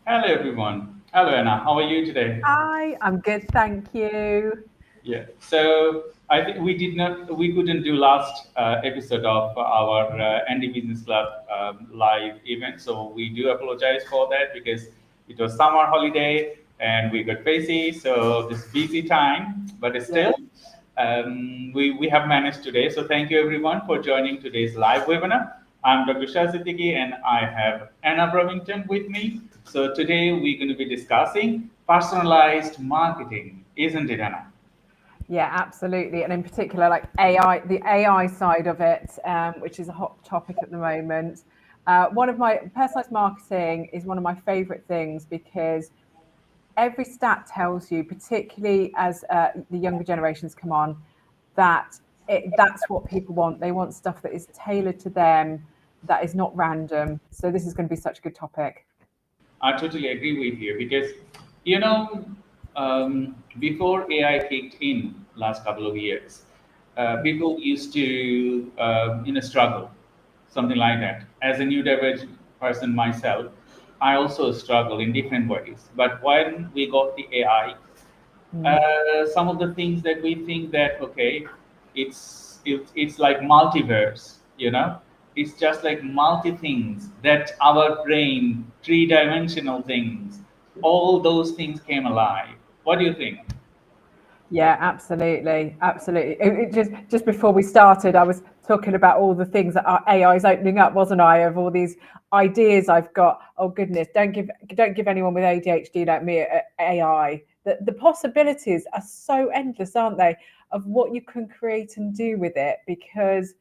Hello, everyone. Hello, Anna. How are you today? Hi, I'm good, thank you. Yeah. So I think we couldn't do last episode of our Andy Business Club live event. So we do apologize for that because it was summer holiday and we got busy. So this busy time, but Yeah. still, we have managed today. So thank you everyone for joining today's live webinar. I'm Dr. Shah Siddiqui and I have Anna Bromington with me. So today we're going to be discussing personalized marketing, isn't it, Anna? Yeah, absolutely. And in particular, like AI, the AI side of it, which is a hot topic at the moment. One of my personalized marketing is one of my favorite things because every stat tells you, particularly as the younger generations come on, that that's what people want. They want stuff that is tailored to them, that is not random. So this is going to be such a good topic. I totally agree with you because, you know, before AI kicked in last couple of years, people used to, struggle, something like that. As a new divergent person myself, I also struggle in different ways. But when we got the AI, Mm. some of the things that we think that okay, it's like multiverse, it's just like multi things that our brain, three-dimensional things, all those things came alive. What do you think? Yeah, absolutely, absolutely. It just before we started, I was talking about all the things that our AI is opening up, wasn't I? Of all these ideas I've got. Oh goodness, don't give anyone with ADHD like me AI. The possibilities are so endless, aren't they? Of what you can create and do with it, because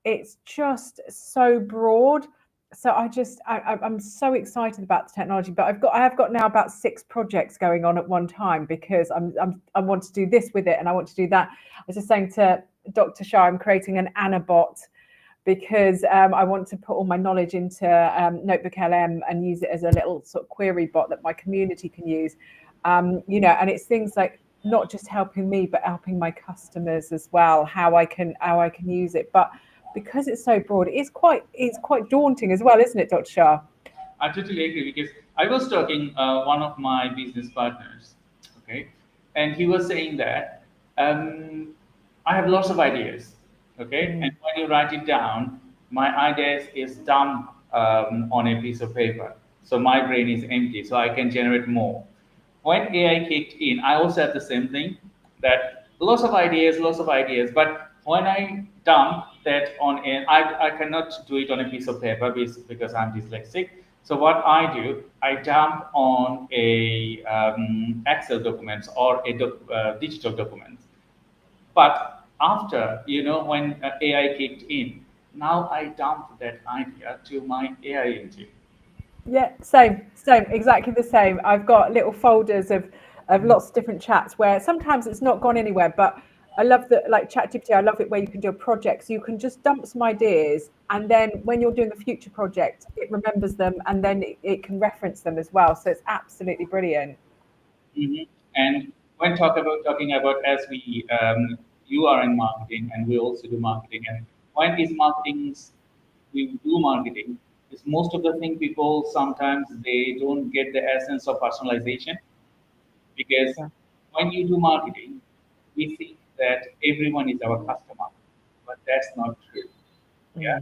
it's just so broad. So I'm so excited about the technology, but I have got now about 6 projects going on at one time because I want to do this with it and I want to do that. I was just saying to Dr. Shah, I'm creating an Anabot because I want to put all my knowledge into Notebook LM and use it as a little sort of query bot that my community can use. And it's things like not just helping me, but helping my customers as well. How I can use it, but because it's so broad, it's quite daunting as well, isn't it, Dr. Shah? I totally agree because I was talking one of my business partners, okay, and he was saying that I have lots of ideas, okay, and Mm. when you write it down, my ideas is dumped on a piece of paper, so my brain is empty, so I can generate more. When AI kicked in, I also have the same thing that lots of ideas, but when I dump that on I cannot do it on a piece of paper because I'm dyslexic. So what I do, I dump on a Excel documents or a digital documents. But after, when AI kicked in, now I dump that idea to my AI engine. Yeah, same, exactly the same. I've got little folders of lots of different chats where sometimes it's not gone anywhere, but I love that, like ChatGPT. I love it where you can do a project, so you can just dump some ideas, and then when you're doing a future project, it remembers them, and then it can reference them as well. So it's absolutely brilliant. Mhm. And when talking about as we you are in marketing and we also do marketing, and when is marketing we do marketing, is most of the thing people sometimes they don't get the essence of personalization because Yeah. when you do marketing, we think that everyone is our customer, but that's not true. Yeah.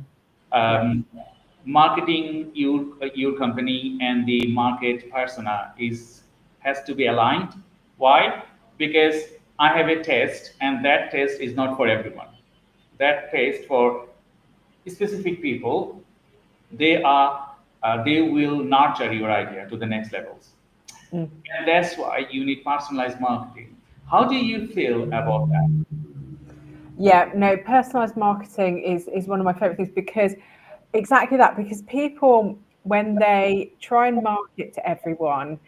Mm. Yeah. Marketing your company and the market persona is has to be aligned. Why? Because I have a test, and that test is not for everyone. That test for specific people, they will nurture your idea to the next levels, Mm. and that's why you need personalized marketing. How do you feel about that? Yeah, no, personalized marketing is one of my favorite things because exactly that, because people, when they try and market to everyone,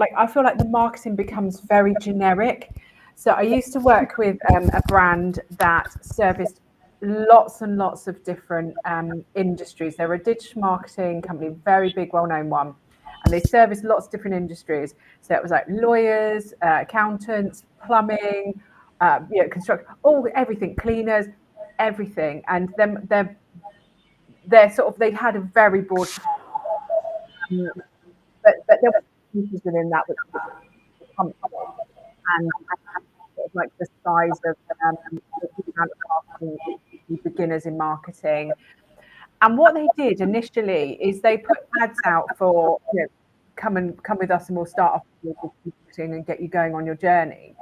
like I feel like the marketing becomes very generic. So I used to work with a brand that serviced lots and lots of different industries. They were a digital marketing company, very big, well-known one, and they serviced lots of different industries. So it was like lawyers, accountants, plumbing, construction, all everything, cleaners, everything, and then they're sort of they had a very broad. but there were pieces within that which were comfortable and sort of like the size of the amount of marketing beginners in marketing. And what they did initially is they put ads out for, come with us and we'll start off with marketing and get you going on your journey.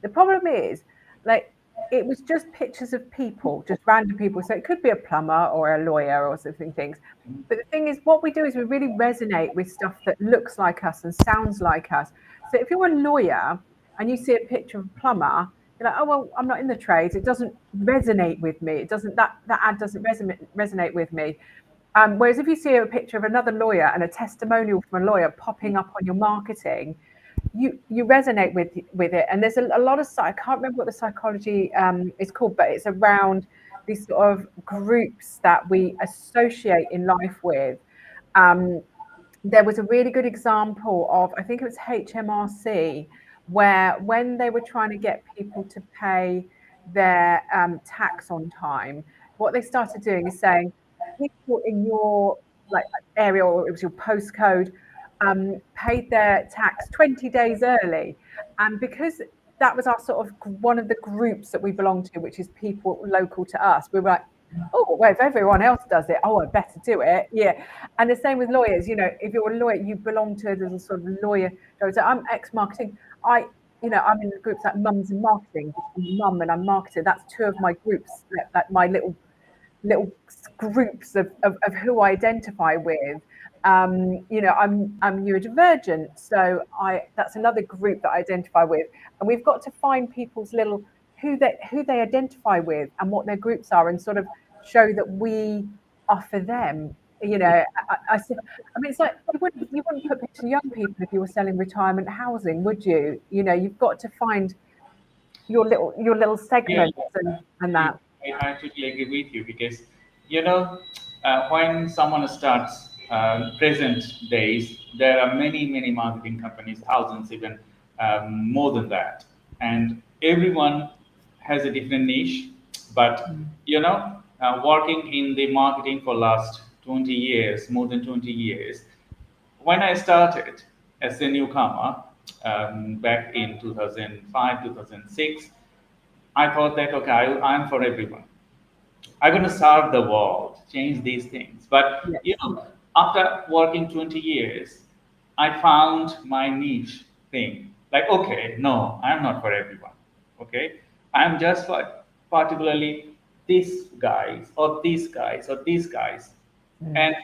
The problem is, like, it was just pictures of people, just random people. So it could be a plumber or a lawyer or something things. But the thing is, what we do is we really resonate with stuff that looks like us and sounds like us. So if you're a lawyer and you see a picture of a plumber, you're like, oh, well, I'm not in the trades. It doesn't resonate with me. It doesn't, that ad doesn't resonate with me. Whereas if you see a picture of another lawyer and a testimonial from a lawyer popping up on your marketing, you resonate with it. And there's a lot of, I can't remember what the psychology is called, but it's around these sort of groups that we associate in life with. There was a really good example of, I think it was HMRC, where when they were trying to get people to pay their tax on time, what they started doing is saying, people in your area, or it was your postcode, paid their tax 20 days early. And because that was our sort of one of the groups that we belong to, which is people local to us, we were like, oh, well, if everyone else does it, oh, I better do it. Yeah. And the same with lawyers. If you're a lawyer, you belong to the sort of lawyer. So I'm ex-marketing. I'm in the groups like mums and marketing. I'm mum and I'm marketing. That's two of my groups, like my little groups of who I identify with. I'm neurodivergent, so that's another group that I identify with. And we've got to find people's little who they identify with and what their groups are, and sort of show that we are for them. I mean, it's like you wouldn't put pictures of young people if you were selling retirement housing, would you? You've got to find your little segments and that. I totally agree with you, because when someone starts present days, there are many marketing companies, thousands, even more than that, and everyone has a different niche. But working in the marketing for last 20 years, more than 20 years, when I started as a newcomer back in 2005, 2006, I thought that, okay, I'm for everyone. I'm going to serve the world, change these things. But, after working 20 years, I found my niche thing. Like, okay, no, I'm not for everyone. Okay, I'm just for particularly these guys or these guys or these guys. And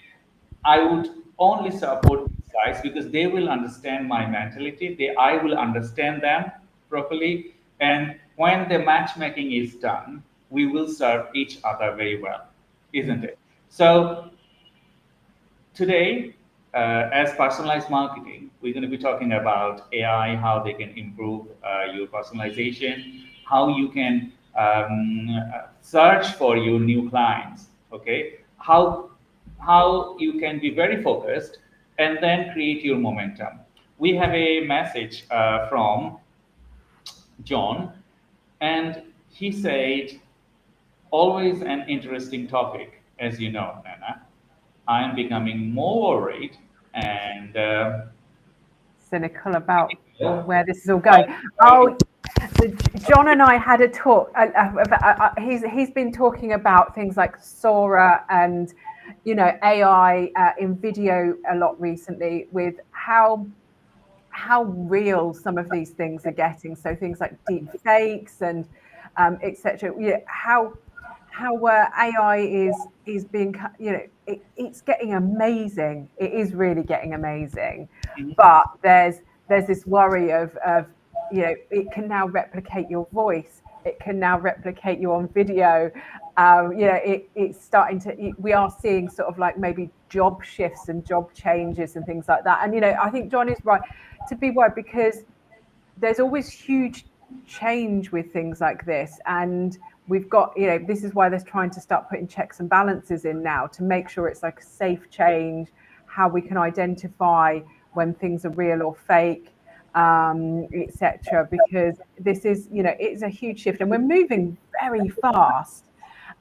I would only support these guys because they will understand my mentality. I will understand them properly. And when the matchmaking is done, we will serve each other very well, isn't it? So today, as personalized marketing, we're going to be talking about AI, how they can improve your personalization, how you can search for your new clients, okay? How you can be very focused and then create your momentum. We have a message from John, and he said, always an interesting topic, as you know, Nana. I am becoming more worried and cynical about where this is all going. Oh, John and I had a talk. He's been talking about things like Sora and AI in video a lot recently, with how real some of these things are getting. So things like deep fakes and etc. How AI is being, it's getting amazing. It is really getting amazing, but there's this worry of it can now replicate your voice. It can now replicate you on video. It's starting to. We are seeing sort of like maybe job shifts and job changes and things like that. And I think John is right to be worried, because there's always huge change with things like this, and we've got, this is why they're trying to start putting checks and balances in now to make sure it's like a safe change, how we can identify when things are real or fake, etc. Because this is, it's a huge shift and we're moving very fast.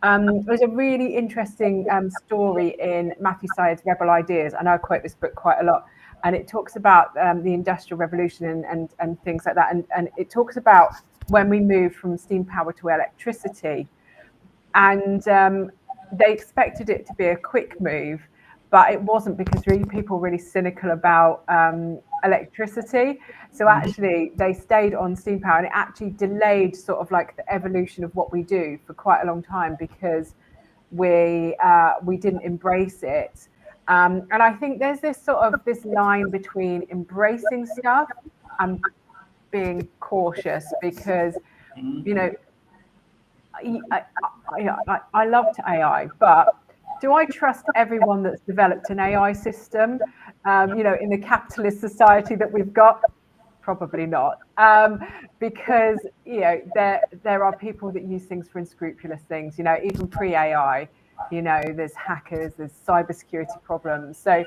There's a really interesting story in Matthew Syed's Rebel Ideas. I know I quote this book quite a lot. and it talks about the Industrial Revolution and things like that, and it talks about when we moved from steam power to electricity, and they expected it to be a quick move, but it wasn't, because people were really cynical about electricity. So actually they stayed on steam power, and it actually delayed sort of like the evolution of what we do for quite a long time, because we didn't embrace it. And I think there's this line between embracing stuff and being cautious, because I loved AI, but do I trust everyone that's developed an AI system, in the capitalist society that we've got? Probably not, because there are people that use things for unscrupulous things. Even pre-AI, there's hackers, there's cybersecurity problems. So,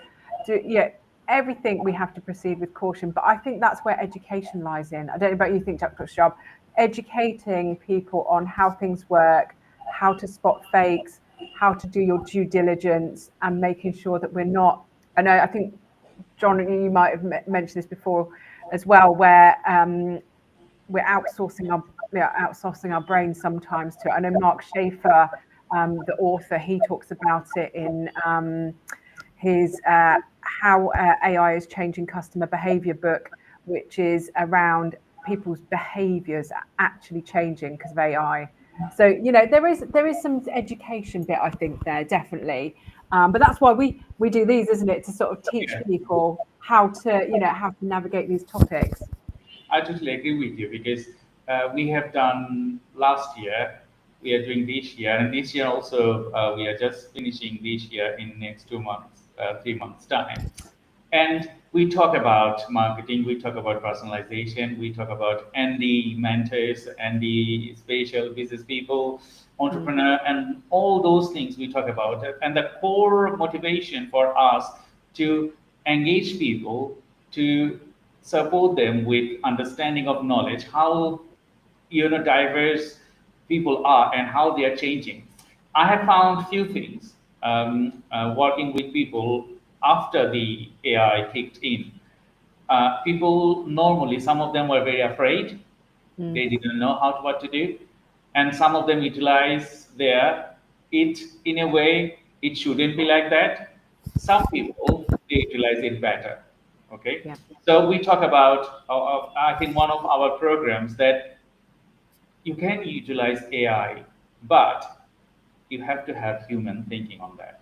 everything we have to proceed with caution. But I think that's where education lies in. I don't know about you, Dr. Sharp, educating people on how things work, how to spot fakes, how to do your due diligence, and making sure that we're not. I think, John, you might have mentioned this before as well, where we're outsourcing our brains sometimes to it. I know Mark Schaefer, the author, he talks about it in his How AI is Changing Customer Behavior book, which is around people's behaviors actually changing because of AI. So there is some education bit, I think, there definitely, but that's why we do these, isn't it, to sort of teach people how to navigate these topics. I totally agree with you, because we have done last year, we are doing this year, and this year also we are just finishing this year in next 2 months, 3 months time. And we talk about marketing, we talk about personalization, we talk about ND mentors, ND special business people, entrepreneur, and all those things we talk about. And the core motivation for us to engage people, to support them with understanding of knowledge, how diverse people are and how they are changing. I have found few things working with people after the AI kicked in. People normally, some of them were very afraid. They didn't know what to do, and some of them utilize it in a way it shouldn't be like that. Some people, they utilize it better. Okay, Yeah. so we talk about, I think, one of our programs, that you can utilize AI, but you have to have human thinking on that.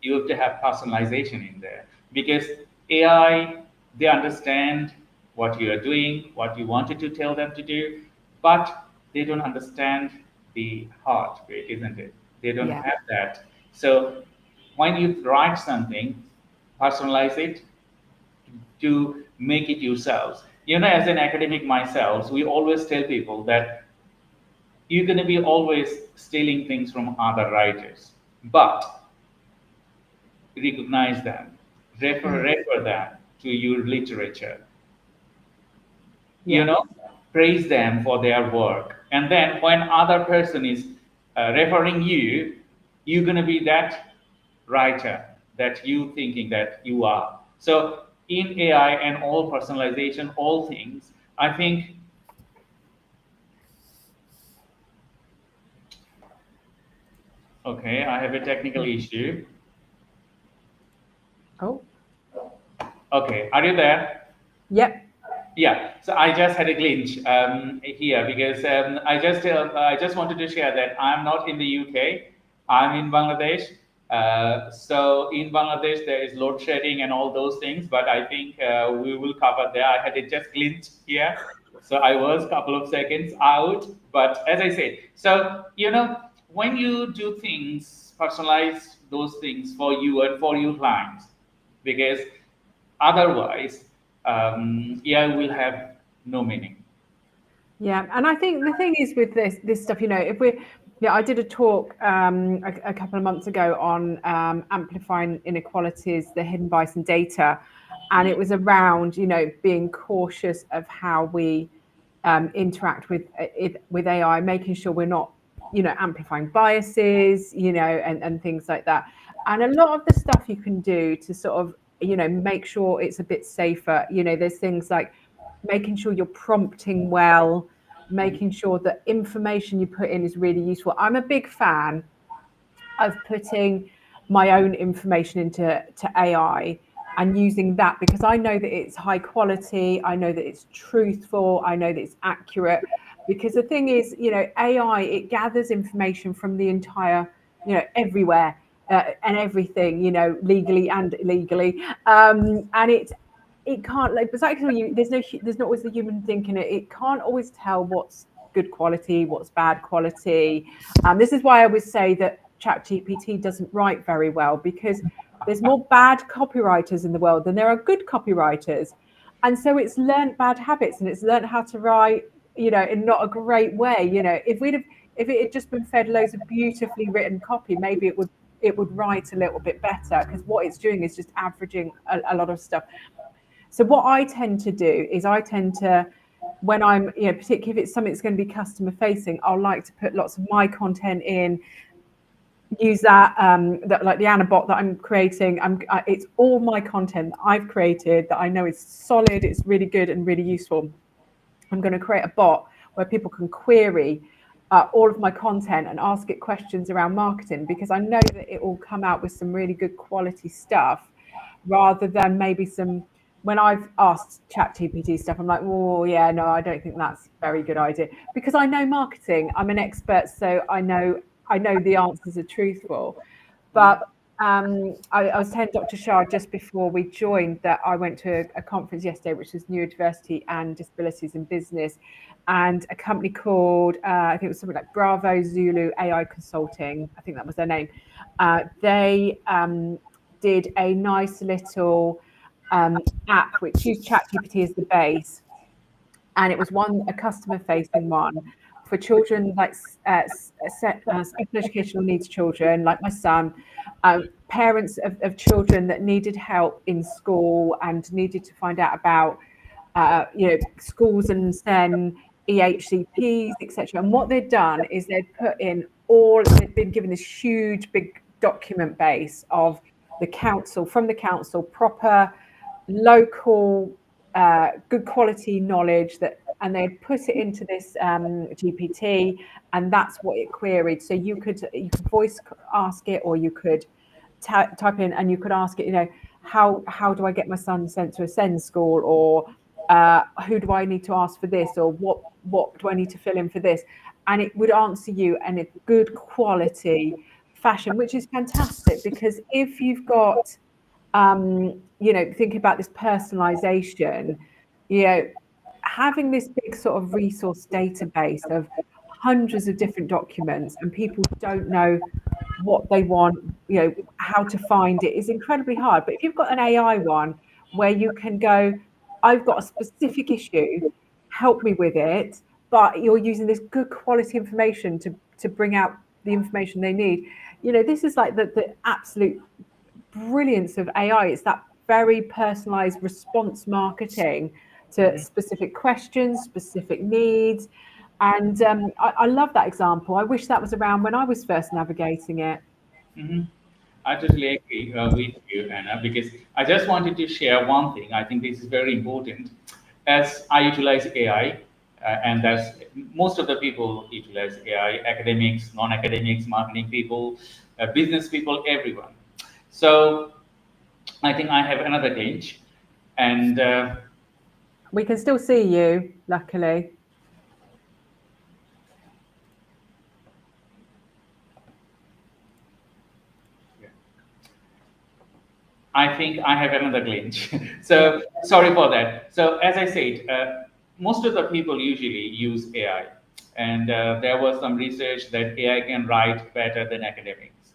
You have to have personalization in there, because AI, they understand what you are doing, what you wanted to tell them to do, but they don't understand the heart, isn't it? They don't have that. So when you write something, personalize it, to make it yourselves. As an academic myself, we always tell people that you're going to be always stealing things from other writers, but recognize them, refer them to your literature. Praise them for their work, and then when other person is referring you, you're going to be that writer that you thinking that you are. So in AI and all personalization, all things, I think okay, I have a technical issue. Oh. Okay, are you there? Yep. Yeah, so I just had a glitch here, because I just wanted to share that I'm not in the UK. I'm in Bangladesh. So in Bangladesh there is load shedding and all those things, but I think we will cover there. I had it just glitch here, so I was a couple of seconds out. But as I said, so when you do things, personalize those things for you and for your clients, because otherwise, AI will have no meaning. Yeah, and I think the thing is with this stuff, if I did a talk a couple of months ago on amplifying inequalities, the hidden bias in data, and it was around being cautious of how we interact with AI, making sure we're not amplifying biases, and things like that. And a lot of the stuff you can do to sort of make sure it's a bit safer. There's things like making sure you're prompting well, making sure that information you put in is really useful. I'm a big fan of putting my own information into AI and using that, because I know that it's high quality, I know that it's truthful, I know that it's accurate. Because the thing is, AI, it gathers information from the entire, everywhere, and everything, legally and illegally, and it can't, like, exactly, there's not always the human thinking it. It can't always tell what's good quality, what's bad quality. This is why I always say that ChatGPT doesn't write very well, because there's more bad copywriters in the world than there are good copywriters. And so it's learned bad habits, and it's learned how to write, in not a great way. If it had just been fed loads of beautifully written copy, maybe it would write a little bit better, because what it's doing is just averaging a lot of stuff. So what I tend to do is when I'm, particularly if it's something that's going to be customer facing, I'll like to put lots of my content in, use that like the Anna bot that I'm creating. It's all my content that I've created that I know is solid, it's really good and really useful. I'm going to create a bot where people can query all of my content and ask it questions around marketing, because I know that it will come out with some really good quality stuff, rather than maybe when I've asked ChatGPT stuff, I'm like, oh yeah, no, I don't think that's a very good idea, because I know marketing, I'm an expert, so I know the answers are truthful. But I was telling Dr. Shah just before we joined that I went to a conference yesterday, which was Neurodiversity and Disabilities in Business, and a company called, I think it was something like Bravo Zulu AI Consulting, I think that was their name. They did a nice little app which used ChatGPT as the base, and it was a customer-facing one for children, like special educational needs children, like my son, parents of children that needed help in school and needed to find out about, schools and SEN, EHCPs, etc. And what they'd done is they'd been given this huge, big document base of from the council, proper, local, good quality knowledge and they put it into this GPT, and that's what it queried. So you could voice ask it, or you could type in, and you could ask it, how do I get my son sent to a SEND school, or who do I need to ask for this, or what do I need to fill in for this, and it would answer you in a good quality fashion, which is fantastic, because if you've got think about this personalisation, having this big sort of resource database of hundreds of different documents, and people don't know what they want, how to find it, is incredibly hard. But if you've got an AI one where you can go, I've got a specific issue, help me with it, but you're using this good quality information to bring out the information they need. This is like the absolute brilliance of AI. It's that very personalized response marketing to specific questions, specific needs. And I love that example. I wish that was around when I was first navigating it. Mm-hmm. I totally agree with you, Anna, because I just wanted to share one thing. I think this is very important. As I utilize AI, and that's most of the people utilize AI, academics, non-academics, marketing people, business people, everyone. So I think I have another glitch, and we can still see you, luckily. I think I have another glitch. So sorry for that. So as I said, most of the people usually use AI, and there was some research that AI can write better than academics.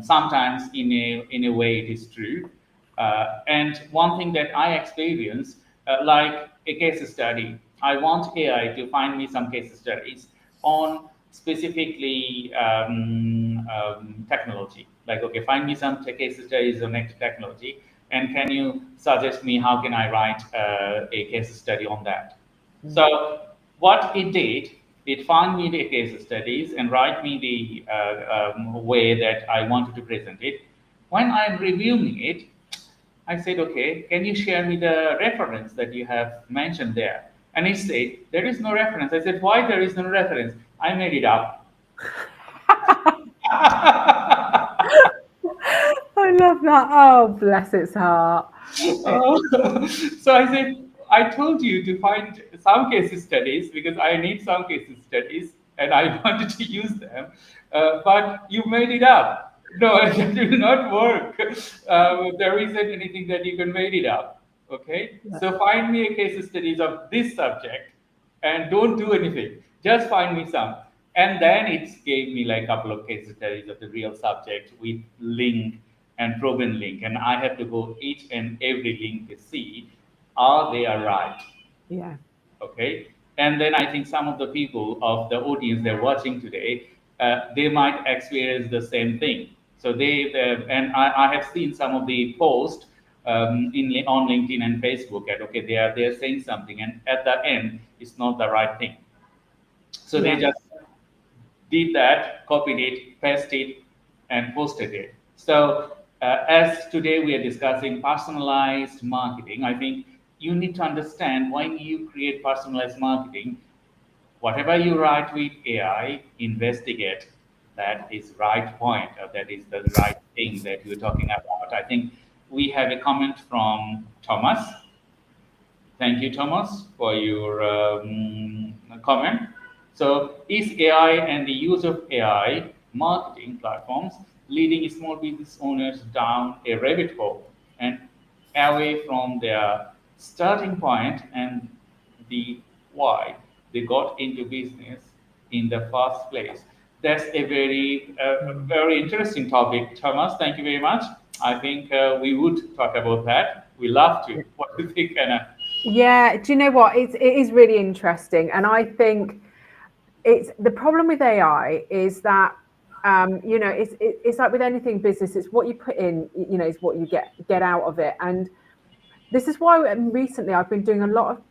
Sometimes in a way it is true. And one thing that I experience, like a case study, I want AI to find me some case studies on specifically technology. Like, okay, find me some case studies on technology, and can you suggest me how can I write a case study on that? So what it did, it found me the case studies and write me the way that I wanted to present it. When I'm reviewing it, I said, okay, can you share me the reference that you have mentioned there? And he said, there is no reference. I said, why there is no reference? I made it up. I love that. Oh, bless its heart. So I said, I told you to find some case studies because I need some case studies and I wanted to use them, but you made it up. No, it will not work. There isn't anything that you can make it up. Okay, so find me a case studies of this subject and don't do anything. Just find me some. And then it gave me like a couple of case studies of the real subject with link and proven link. And I have to go each and every link to see are they are right. Yeah. Okay. And then I think some of the people of the audience they're watching today, they might experience the same thing. So and I have seen some of the posts on LinkedIn and Facebook that okay they are saying something and at the end it's not the right thing. So they Yeah. just did that, copied it, pasted it, and posted it. So as today we are discussing personalized marketing, I think you need to understand when you create personalized marketing, whatever you write with AI, investigate that is right point or that is the right thing that you're talking about. I think we have a comment from Thomas. Thank you, Thomas, for your comment. So, is AI and the use of AI marketing platforms leading small business owners down a rabbit hole and away from their starting point and the why they got into business in the first place? That's a very interesting topic, Thomas. Thank you very much. I think we would talk about that. We love to. What do you think, Anna? Yeah, do you know what? It is really interesting, and I think it's the problem with AI is that it's like with anything business, it's what you put in, is what you get out of it. And this is why recently I've been doing a lot of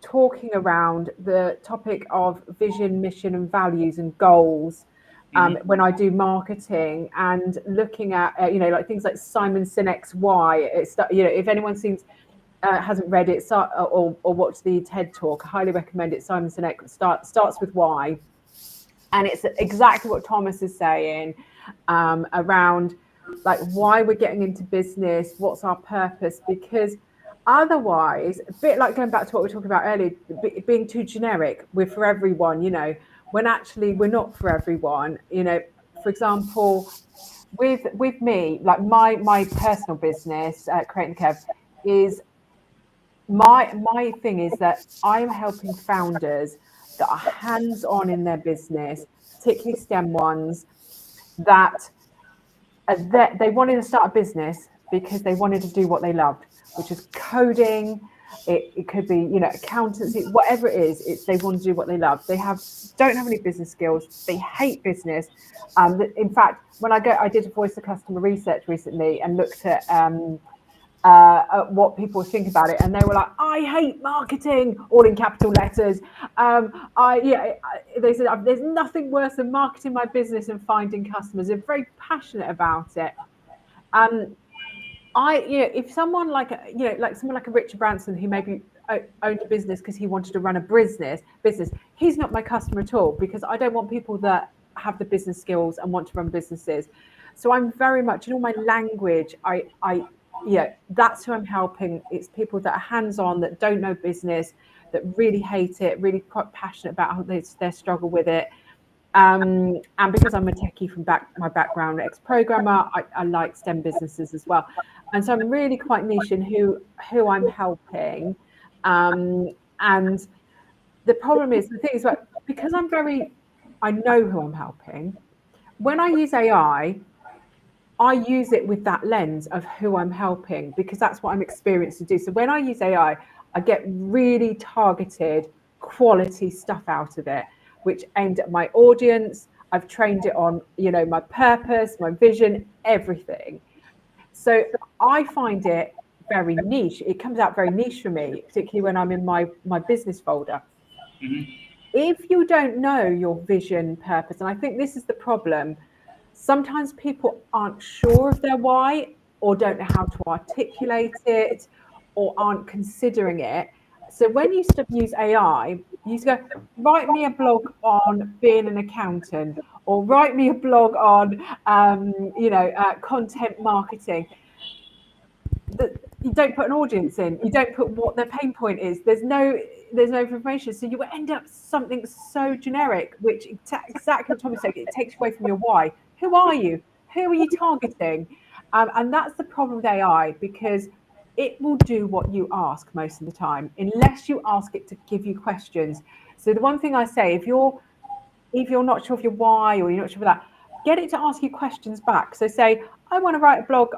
talking around the topic of vision, mission, and values and goals. Mhm. When I do marketing and looking at like things like Simon Sinek's Why. It's if anyone hasn't read it or watched the TED talk, I highly recommend it. Simon Sinek starts with why, and it's exactly what Thomas is saying around like why we're getting into business, what's our purpose, because otherwise, a bit like going back to what we were talking about earlier, being too generic, we're for everyone, when actually we're not for everyone. For example, with me, like my personal business, Creating the Kev, is my thing is that I'm helping founders that are hands-on in their business, particularly STEM ones, that they wanted to start a business because they wanted to do what they loved, which is coding. It could be, accountancy, whatever it is. It's they want to do what they love. They don't have any business skills. They hate business. In fact, when I did a voice of customer research recently and looked at what people think about it, and they were like, "I hate marketing," all in capital letters. They said there's nothing worse than marketing my business and finding customers. They're very passionate about it. If someone like someone like a Richard Branson who maybe owned a business because he wanted to run a business, he's not my customer at all, because I don't want people that have the business skills and want to run businesses. So I'm very much in all my language. That's who I'm helping. It's people that are hands-on, that don't know business, that really hate it, really quite passionate about their struggle with it. And because I'm a techie from my background, ex-programmer, I like STEM businesses as well. And so I'm really quite niche in who I'm helping. And the problem is, the thing is, because I know who I'm helping. When I use AI, I use it with that lens of who I'm helping, because that's what I'm experienced to do. So when I use AI, I get really targeted quality stuff out of it, which aimed at my audience. I've trained it on, my purpose, my vision, everything. So I find it very niche. It comes out very niche for me, particularly when I'm in my business folder. Mhm. If you don't know your vision, purpose, and I think this is the problem, sometimes people aren't sure of their why. or don't know how to articulate it, or aren't considering it. So when you use AI, you go, write me a blog on being an accountant, or write me a blog on, content marketing. You don't put an audience in. You don't put what their pain point is. There's no information. So you end up something so generic, which exactly what Tommy said. It takes away from your why. Who are you? Who are you targeting? And that's the problem with AI, because it will do what you ask most of the time, unless you ask it to give you questions. So the one thing I say, if you're not sure of your why, or you're not sure of that, get it to ask you questions back. So say, I want to write a blog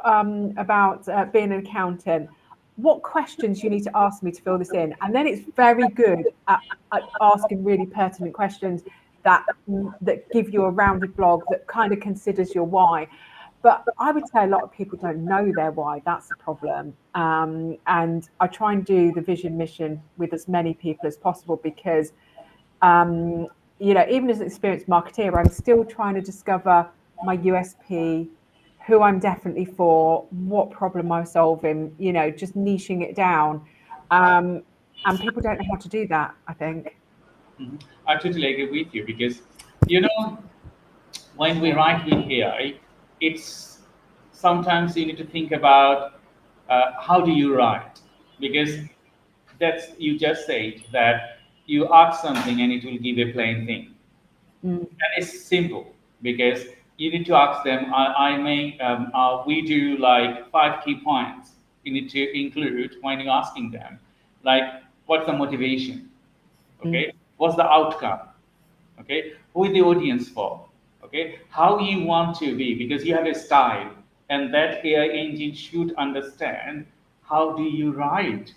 about being an accountant. What questions you need to ask me to fill this in? And then it's very good at asking really pertinent questions that give you a rounded blog that kind of considers your why. But I would say a lot of people don't know their why. That's the problem. And I try and do the vision mission with as many people as possible, because even as an experienced marketeer, I'm still trying to discover my USP, who I'm definitely for, what problem I'm solving, just niching it down. And people don't know how to do that, I think. Mhm. I totally agree with you, because, when we write with AI, it's sometimes you need to think about how do you write, because you just said that you ask something and it will give a plain thing. Mm. And it's simple, because you need to ask them. We do like 5 key points you need to include when you're asking them, like what's the motivation, Mm. okay, what's the outcome, okay, who is the audience for, okay, how you want to be, because you have a style, and that AI engine should understand how do you write.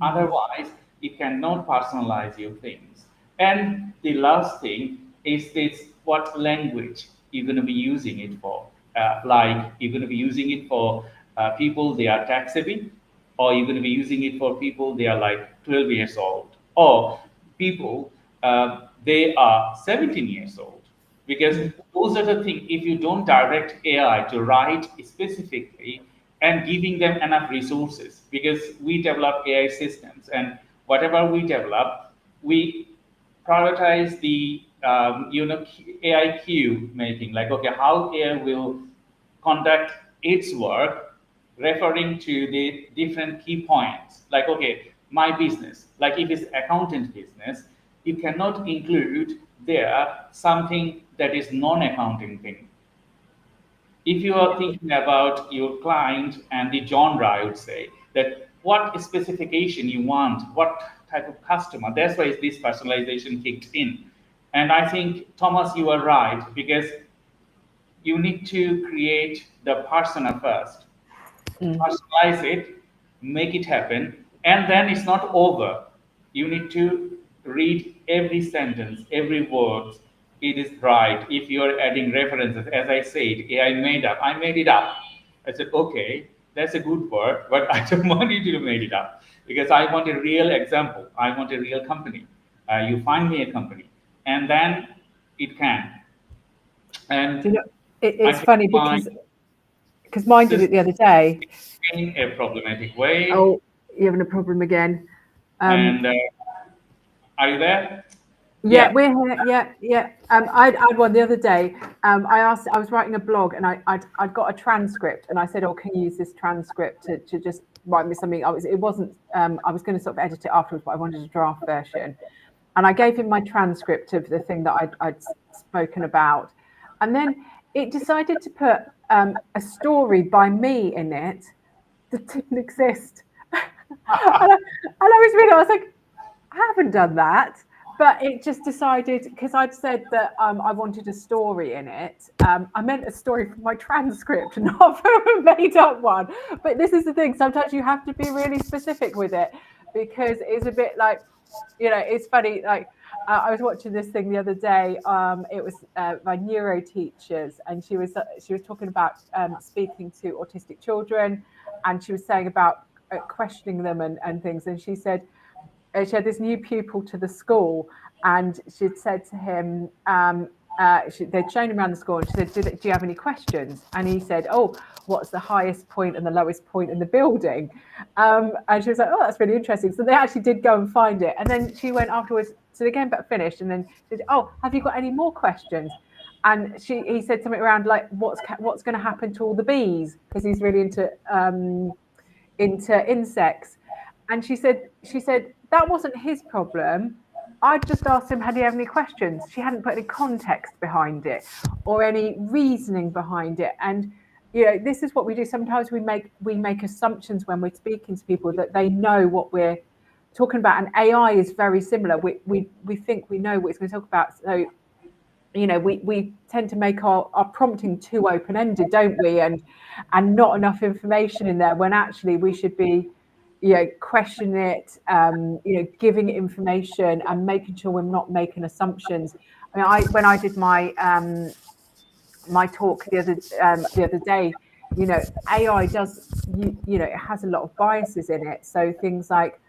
Otherwise, you cannot personalize your things. And the last thing is this: what language you're going to be using it for. Like you're going to be using it for people they are tech savvy, or you're going to be using it for people they are like 12 years old, or people they are 17 years old. Because those are the things, if you don't direct AI to write specifically and giving them enough resources, because we develop AI systems, and whatever we develop, we prioritize the AI queue making, like, okay, how AI will conduct its work, referring to the different key points. Like, okay, my business, like if it's accountant business, you cannot include there something that is non-accounting thing. If you are thinking about your client and the genre, I would say that what specification you want, what type of customer. That's why this personalization kicked in. And I think, Thomas, you are right, because you need to create the persona first, Mm. personalize it, make it happen, and then it's not over. You need to read every sentence, every word. It is right. If you are adding references, as I said, AI made up. I made it up. I said, okay, that's a good word, but I don't want you to make it up, because I want a real example. I want a real company. You find me a company, and then it can. Do you And know, I it's think funny my because mine did it system the other day. in a problematic way. Oh, you're having a problem again. And are you there? Yeah, Yeah. we're here. Yeah, yeah. I'd one the other day. I was writing a blog, and I'd got a transcript, and I said, "Oh, can you use this transcript to just write me something?" It wasn't. I was going to sort of edit it afterwards, but I wanted a draft version. And I gave him my transcript of the thing that I'd spoken about, and then it decided to put a story by me in it that didn't exist. And I was reading, I was like, I haven't done that. But it just decided, because I'd said that I wanted a story in it. I meant a story from my transcript, not from a made up one. But this is the thing. Sometimes you have to be really specific with it, because it's a bit like, it's funny. Like I was watching this thing the other day. It was my neuro teachers, and she was talking about speaking to autistic children, and she was saying about questioning them and things. And she said, she had this new pupil to the school, and she'd said to him, they'd shown him around the school, and she said, do you have any questions? And he said, oh, what's the highest point and the lowest point in the building? And she was like, oh, that's really interesting. So they actually did go and find it. And then she went afterwards, so they came back finished, and then she said, oh, have you got any more questions? And he said something around like, what's going to happen to all the bees? Because he's really into insects. And she said that wasn't his problem. I just asked him, had he have any questions? She hadn't put any context behind it or any reasoning behind it. And this is what we do. Sometimes we make assumptions when we're speaking to people that they know what we're talking about. And AI is very similar. We think we know what it's going to talk about. So we tend to make our prompting too open-ended, don't we? And not enough information in there, when actually we should be questioning it, giving it information and making sure we're not making assumptions. I mean, when I did my my talk the other day, AI does, it has a lot of biases in it. So things like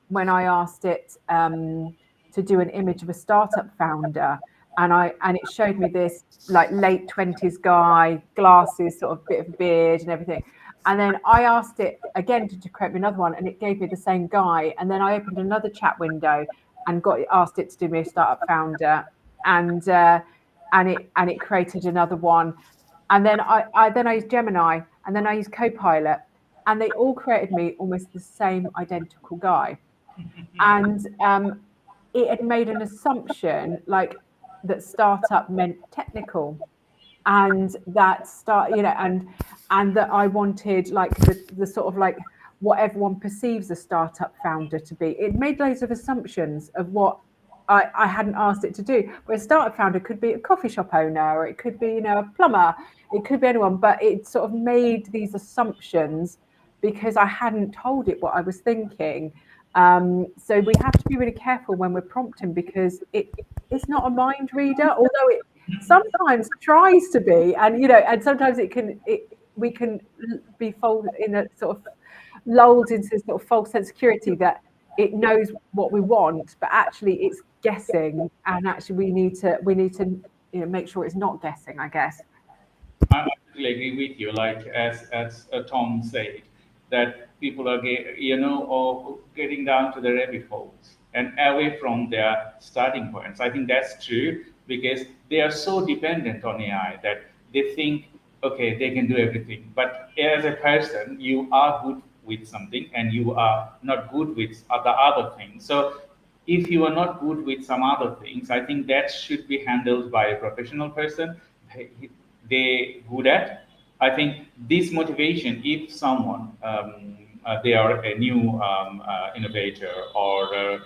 when I asked it to do an image of a startup founder, and it showed me this like late 20s guy, glasses, sort of bit of beard and everything. And then I asked it again to create me another one, and it gave me the same guy. And then I opened another chat window and asked it to do me a startup founder, and it created another one. And then I used Gemini, and then I used Copilot, and they all created me almost the same identical guy. And it had made an assumption like that startup meant technical, and that and that I wanted like the sort of like what everyone perceives a startup founder to be. It made loads of assumptions of what I hadn't asked it to do. Where a startup founder could be a coffee shop owner, or it could be a plumber, it could be anyone, but it sort of made these assumptions because I hadn't told it what I was thinking. So we have to be really careful when we're prompting, because it's not a mind reader, although it sometimes tries to be, and sometimes we can be folded in a sort of lulled into this sort of false sense of security that it knows what we want, but actually it's guessing, and actually we need to make sure it's not guessing, I guess. I absolutely agree with you. Like as Tom said, that people are getting down to the rabbit holes and away from their starting points. I think that's true, because they are so dependent on AI that they think, okay, they can do everything. But as a person, you are good with something and you are not good with other things. So if you are not good with some other things, I think that should be handled by a professional person. They good at. I think this motivation, if someone they are a new innovator, or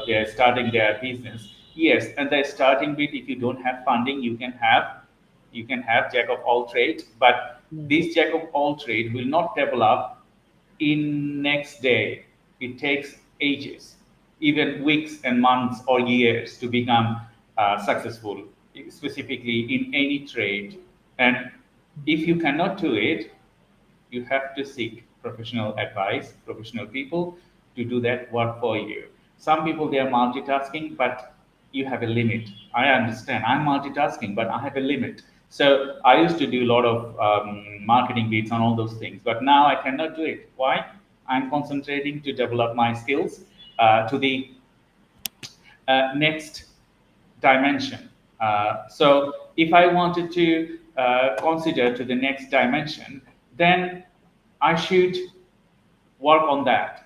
they are starting their business, yes, and they're starting with, if you don't have funding, you can have jack of all trades, but this jack of all trade will not develop in next day. It takes ages, even weeks and months or years, to become successful, specifically in any trade. And if you cannot do it, you have to seek professional advice, professional people to do that work for you. Some people, they are multitasking, but you have a limit. I understand. I'm multitasking, but I have a limit. So I used to do a lot of marketing beats on all those things, but now I cannot do it. Why? I'm concentrating to develop my skills to the next dimension. So if I wanted to consider to the next dimension, then I should work on that,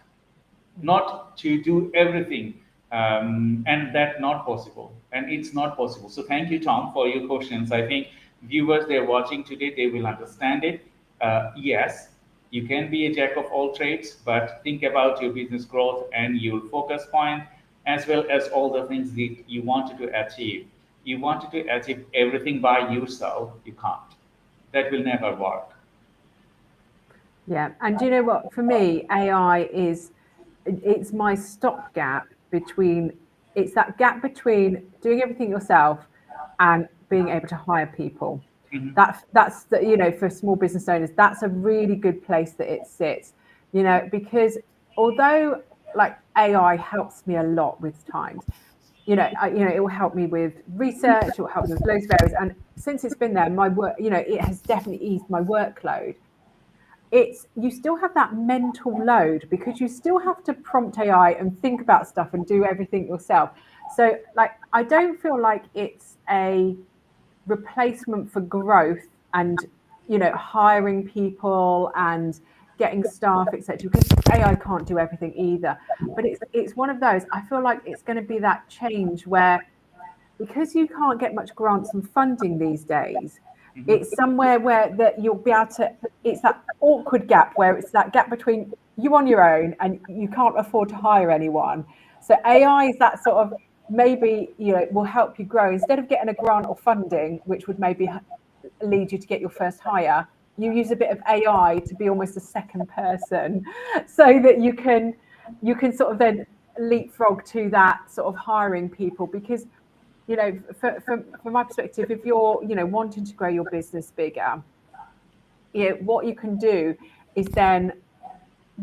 not to do everything. And that's not possible. And it's not possible. So thank you, Tom, for your questions. I think viewers, they're watching today, they will understand it. Yes, you can be a jack of all trades, but think about your business growth and your focus point, as well as all the things that you wanted to achieve. You wanted to achieve everything by yourself, you can't. That will never work. Yeah, and do you know what? For me, AI it's my stopgap between, it's that gap between doing everything yourself and being able to hire people. Mm-hmm. That's the, for small business owners, that's a really good place that it sits, because although like AI helps me a lot with times, it will help me with research, it will help me with loads of areas. And since it's been there, my work, it has definitely eased my workload. You still have that mental load because you still have to prompt AI and think about stuff and do everything yourself. So like, I don't feel like it's a replacement for growth and hiring people and getting staff, etc., because AI can't do everything either. But it's one of those, I feel like it's going to be that change where, because you can't get much grants and funding these days, it's somewhere where that you'll be able to, it's that awkward gap where it's that gap between you on your own and you can't afford to hire anyone. So AI is that sort of, maybe will help you grow. Instead of getting a grant or funding, which would maybe lead you to get your first hire, you use a bit of AI to be almost a second person, so that you can sort of then leapfrog to that sort of hiring people. Because from my perspective, if you're wanting to grow your business bigger, what you can do is then,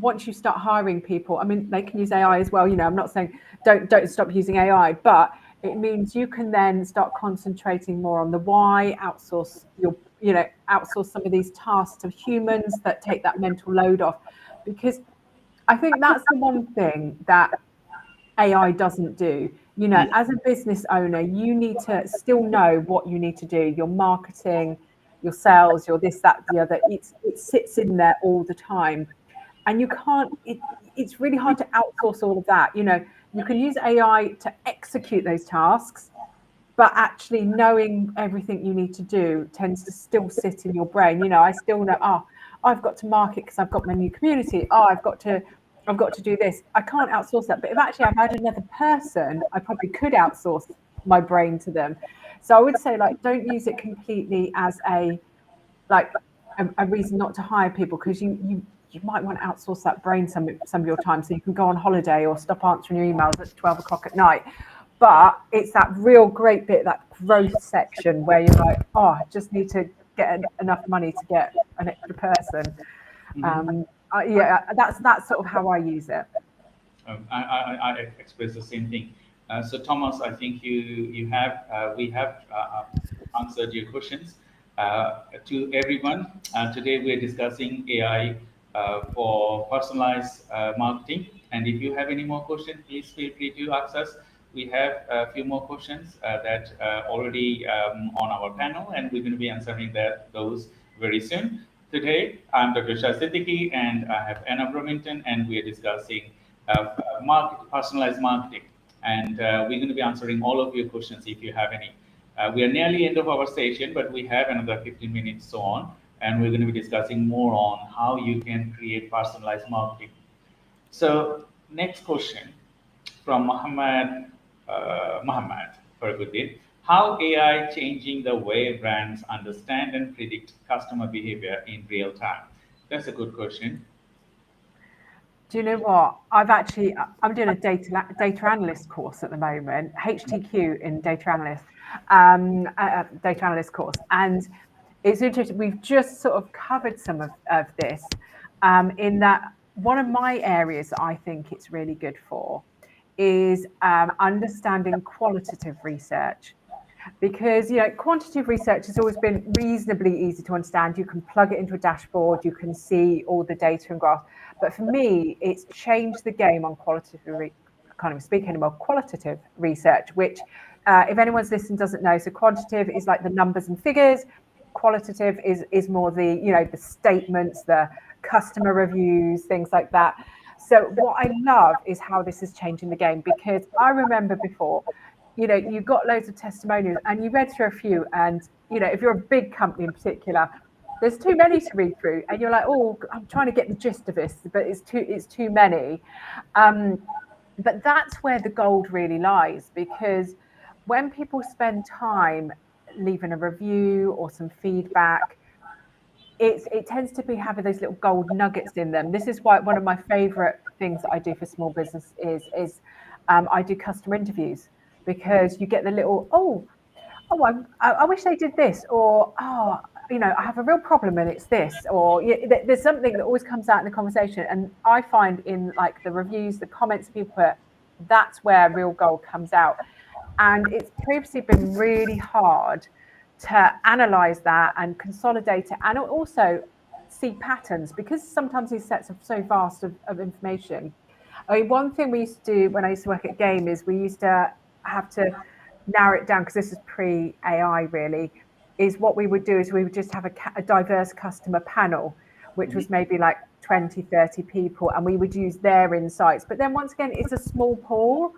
once you start hiring people, I mean, they can use AI as well. I'm not saying don't stop using AI, but it means you can then start concentrating more on the why, outsource some of these tasks to humans that take that mental load off. Because I think that's the one thing that AI doesn't do. As a business owner, you need to still know what you need to do. Your marketing, your sales, your this, that, the other. It sits in there all the time. And you can't, it's really hard to outsource all of that. You can use AI to execute those tasks, but actually knowing everything you need to do tends to still sit in your brain. I still know, I've got to market because I've got my new community. I've got to do this. I can't outsource that. But if actually I've had another person, I probably could outsource my brain to them. So I would say, like, don't use it completely as a reason not to hire people, because you might want to outsource that brain some of your time, so you can go on holiday or stop answering your emails at 12 o'clock at night. But it's that real great bit, that growth section, where you're like, I just need to get enough money to get an extra person. That's sort of how I use it. I express the same thing. So Thomas, I think we have answered your questions. To everyone, today we are discussing AI for personalized marketing. And if you have any more questions, please feel free to ask us. We have a few more questions that already on our panel, and we're going to be answering those very soon. Today, I'm Dr. 𝐄𝐯𝐿, and I have Anna Bromington, and we are discussing personalized marketing. And we're going to be answering all of your questions if you have any. We are nearly end of our session, but we have another 15 minutes so on, and we're going to be discussing more on how you can create personalized marketing. So next question from Muhammad Farguddin. How AI changing the way brands understand and predict customer behavior in real time? That's a good question. Do you know what? I'm doing a data analyst course at the moment, HTQ in data analyst course. And it's interesting, we've just sort of covered some of this, in that one of my areas that I think it's really good for is understanding qualitative research. Because quantitative research has always been reasonably easy to understand. You can plug it into a dashboard, you can see all the data and graphs. But for me, it's changed the game on qualitative research, which if anyone's listening doesn't know, so quantitative is like the numbers and figures. Qualitative is more the the statements, the customer reviews, things like that. So what I love is how this is changing the game, because I remember before, you got loads of testimonials and you read through a few, and if you're a big company in particular, there's too many to read through, and you're like, I'm trying to get the gist of this, but it's too many. But that's where the gold really lies, because when people spend time leaving a review or some feedback, it tends to be having those little gold nuggets in them. This is why one of my favorite things that I do for small business is I do customer interviews, because you get the little, I wish they did this, or I have a real problem and it's this, or there's something that always comes out in the conversation. And I find in like the reviews, the comments people put, that's where real gold comes out. And it's previously been really hard to analyze that and consolidate it, and also see patterns, because sometimes these sets are so vast of information. I mean, one thing we used to do when I used to work at Game is we used to have to narrow it down, because this is pre-AI really, is what we would do is we would just have a diverse customer panel, which was maybe like 20, 30 people, and we would use their insights. But then once again, it's a small pool,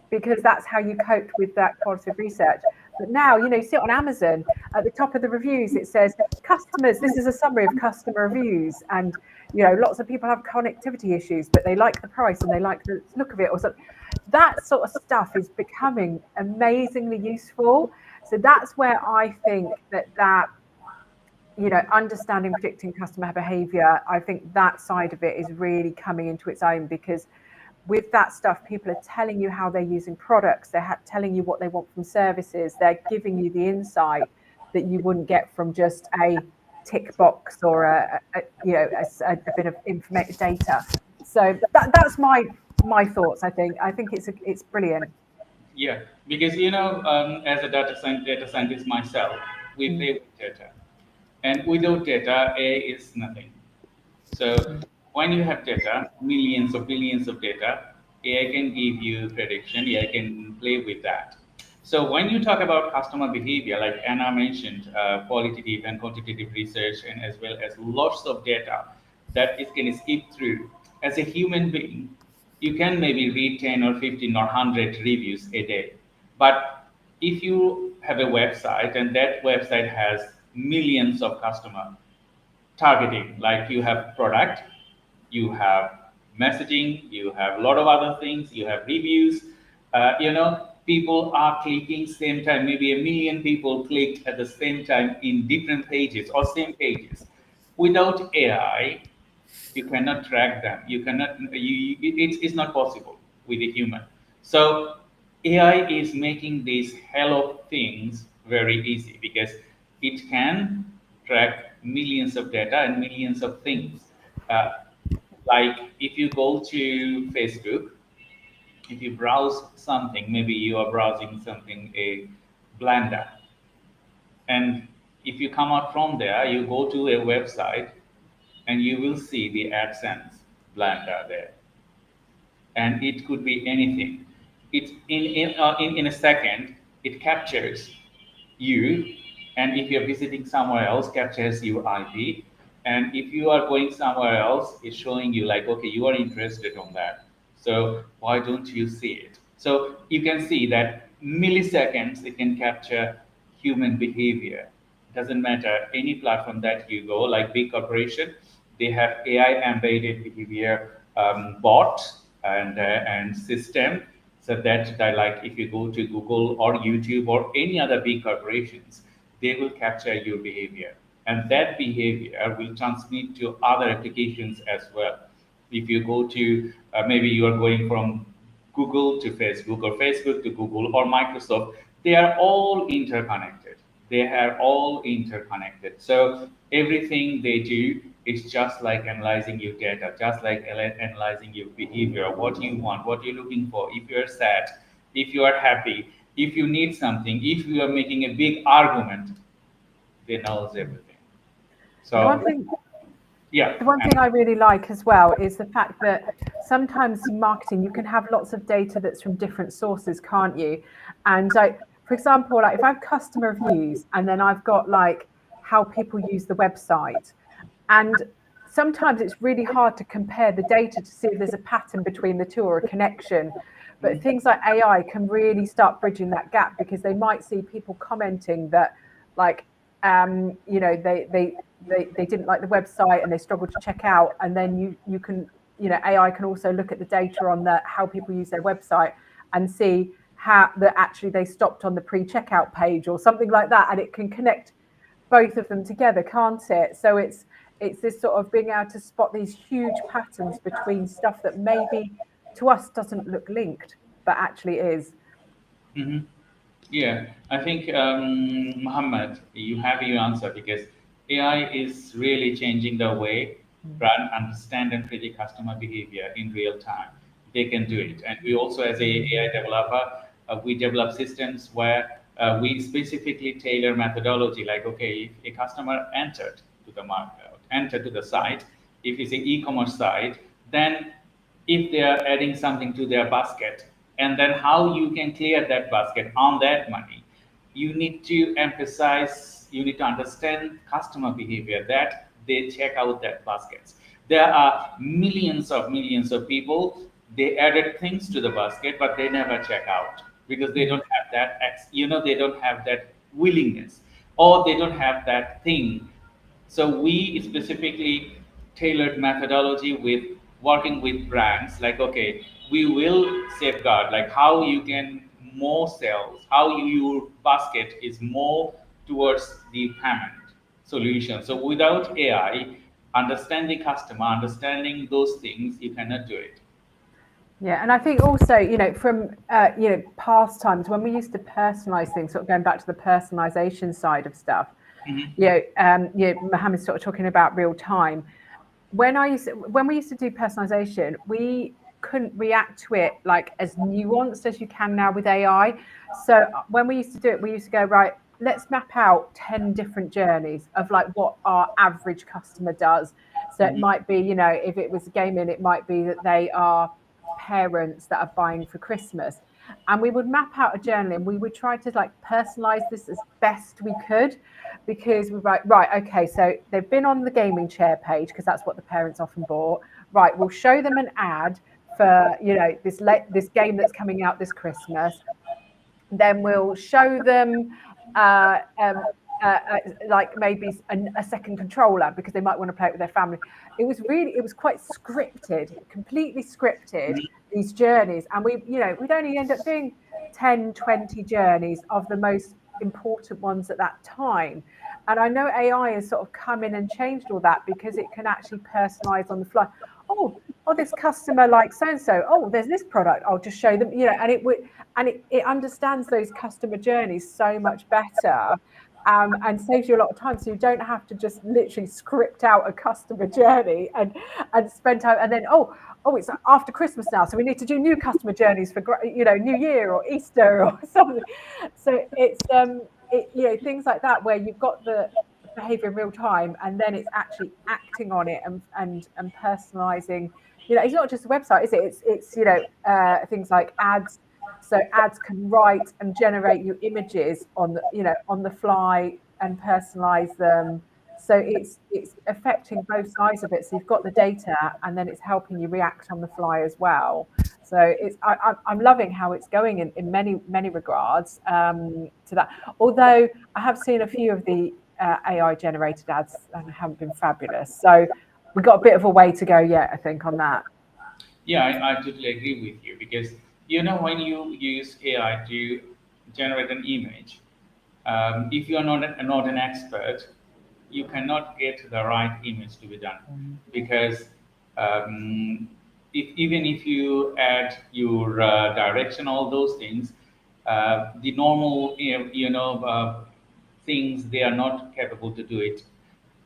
because that's how you coped with that qualitative research. But now, you see it on Amazon at the top of the reviews, it says customers, this is a summary of customer reviews. And, lots of people have connectivity issues, but they like the price and they like the look of it or something. That sort of stuff is becoming amazingly useful. So that's where I think that understanding, predicting customer behavior, I think that side of it is really coming into its own, because with that stuff, people are telling you how they're using products, they're telling you what they want from services, they're giving you the insight that you wouldn't get from just a tick box or a bit of informative data. So that's my thoughts. I think it's brilliant. Yeah, because as a data scientist myself, we play with data, and without data, AI is nothing. So when you have data, millions of billions of data, AI can give you prediction. AI can play with that. So when you talk about customer behavior, like Anna mentioned, qualitative and quantitative research, and as well as lots of data that it can skip through. As a human being, you can maybe read 10 or 15 or 100 reviews a day. But if you have a website and that website has millions of customers, targeting, like you have product, you have messaging, you have a lot of other things, you have reviews, people are clicking same time, maybe a million people clicked at the same time in different pages or same pages. Without AI, you cannot track them, you cannot it's not possible with a human. So AI is making these hell of things very easy, because it can track millions of data and millions of things. uh, like if you go to Facebook, if you browse something, maybe you are browsing something, a blender, and if you come out from there, you go to a website, and you will see the AdSense blender there, and it could be anything. It in a second it captures you, and if you're visiting somewhere else, captures your IP, and if you are going somewhere else, it's showing you like, okay, you are interested on that, so why don't you see it? So you can see that milliseconds it can capture human behavior. Doesn't matter any platform that you go, like big corporation, they have AI embedded behavior bot and system, so that like if you go to Google or YouTube or any other big corporations, they will capture your behavior, and that behavior will transmit to other applications as well. If you go to maybe you are going from Google to Facebook, or Facebook to Google, or Microsoft, they are all interconnected. They are all interconnected. So everything they do is just like analyzing your data, just like analyzing your behavior, what you want, what you're looking for, if you're sad, if you are happy, if you need something, if you are making a big argument, they knows everything. The one So thing yeah. The one thing I really like as well is the fact that sometimes in marketing you can have lots of data that's from different sources, can't you? And like, for example, like if I have customer reviews and then I've got like how people use the website, and sometimes it's really hard to compare the data to see if there's a pattern between the two or a connection. But things like AI can really start bridging that gap, because they might see people commenting that like they didn't like the website and they struggled to check out, and then you can AI can also look at the data on how people use their website and see how that actually they stopped on the pre-checkout page or something like that, and it can connect both of them together, can't it? So it's this sort of being able to spot these huge patterns between stuff that maybe to us doesn't look linked but actually is. Mhm. Yeah, I think Muhammad, you have your answer, because AI is really changing the way brand understand and predict customer behavior in real time. They can do it, and we also, as a AI developer, we develop systems where we specifically tailor methodology. Like, okay, if a customer entered to the market, entered to the site, if it's an e-commerce site, then if they are adding something to their basket, and then how you can clear that basket on that money, you need to emphasize, you need to understand customer behavior that they check out that baskets. There are millions of people, they added things to the basket, but they never check out because they don't have that, they don't have that willingness, or they don't have that thing. So we specifically tailored methodology with working with brands, like, okay, we will safeguard like how you can more sales, how your basket is more towards the payment solution. So without AI, understanding customer, understanding those things, you cannot do it. Yeah, and I think also, from past times when we used to personalize things, sort of going back to the personalization side of stuff. Mohammed sort of talking about real time. When we used to do personalization, we couldn't react to it like as nuanced as you can now with AI. So when we used to do it, we used to go, right, let's map out 10 different journeys of like what our average customer does. So it might be, if it was gaming, it might be that they are parents that are buying for Christmas. And we would map out a journey and we would try to like personalize this as best we could, because we're like, right, okay, so they've been on the gaming chair page because that's what the parents often bought. Right, we'll show them an ad for this game that's coming out this Christmas. Then we'll show them like maybe a second controller because they might want to play it with their family. It was quite scripted, completely scripted, these journeys. And we'd only end up doing 10, 20 journeys of the most important ones at that time. And I know AI has sort of come in and changed all that because it can actually personalize on the fly. Oh, this customer likes so-and-so. Oh, there's this product. I'll just show them, and it understands those customer journeys so much better. And saves you a lot of time, so you don't have to just literally script out a customer journey and spend time. And then it's after Christmas now, so we need to do new customer journeys for New Year or Easter or something. So it's things like that where you've got the behavior in real time, and then it's actually acting on it and personalizing. It's not just a website, is it? It's things like ads. So ads can write and generate you images on the fly and personalize them. So it's affecting both sides of it. So you've got the data, and then it's helping you react on the fly as well. So I'm loving how it's going in many regards to that. Although I have seen a few of the AI generated ads and haven't been fabulous. So we've got a bit of a way to go yet, I think, on that. Yeah, I totally agree with you, because when you use AI to generate an image, if you are not an expert, you cannot get the right image to be done. Because even if you add your direction, all those things, the normal things, they are not capable to do it.